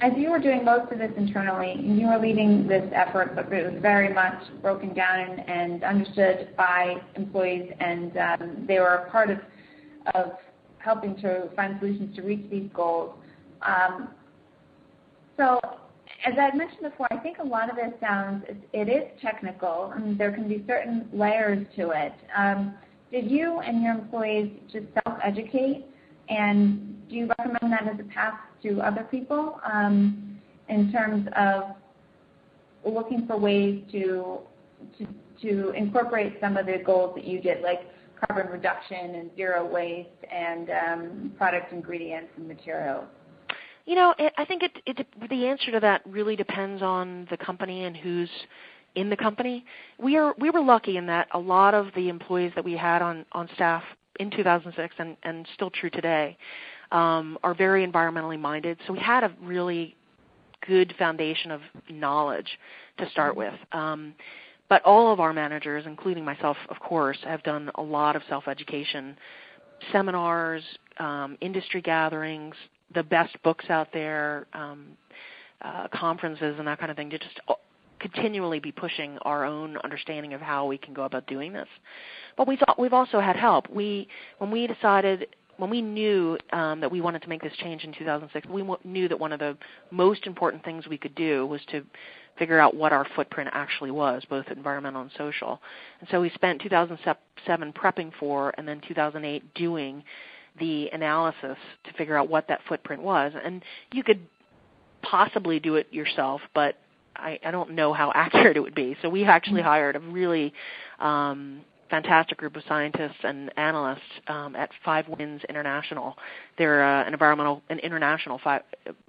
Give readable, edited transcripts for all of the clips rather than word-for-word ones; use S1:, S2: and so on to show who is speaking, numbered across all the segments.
S1: As you were doing most of this internally, and you were leading this effort, but it was very much broken down and understood by employees, and they were a part of helping to find solutions to reach these goals. So, as I mentioned before, I think a lot of this it is technical, and there can be certain layers to it. Did you and your employees just self-educate, and do you recommend that as a path to other people in terms of looking for ways to incorporate some of the goals that you did, like carbon reduction and zero waste and product ingredients and materials?
S2: I think the answer to that really depends on the company and who's in the company. We were lucky in that a lot of the employees that we had on staff in 2006 and still true today are very environmentally minded. So we had a really good foundation of knowledge to start with. But all of our managers, including myself, of course, have done a lot of self-education, seminars, industry gatherings, the best books out there, conferences and that kind of thing, to just continually be pushing our own understanding of how we can go about doing this. But we've also had help. When we knew that we wanted to make this change in 2006, we knew that one of the most important things we could do was to figure out what our footprint actually was, both environmental and social. And so we spent 2007 prepping for, and then 2008 doing the analysis to figure out what that footprint was. And you could possibly do it yourself, but I don't know how accurate it would be. So we actually hired a really fantastic group of scientists and analysts at Five Winds International. They're an international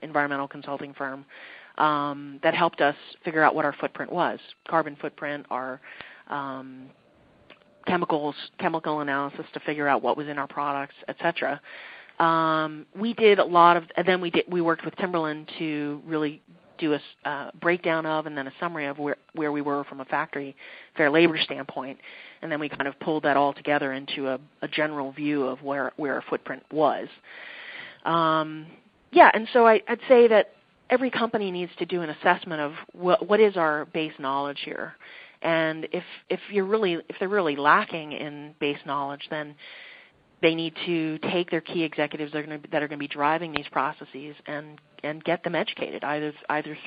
S2: environmental consulting firm that helped us figure out what our footprint was, carbon footprint, our chemical analysis to figure out what was in our products, etc. We did a lot of, and then we worked with Timberland to really do a breakdown of and then a summary of where we were from a factory fair labor standpoint, and then we kind of pulled that all together into a general view of where our footprint was. And so I'd say that every company needs to do an assessment of what is our base knowledge here, and if they're really lacking in base knowledge, then they need to take their key executives that are going to be driving these processes and get them educated, either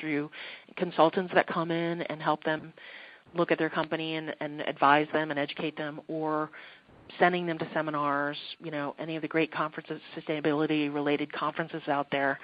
S2: through consultants that come in and help them look at their company and advise them and educate them, or sending them to seminars, any of the great conferences, sustainability-related conferences out there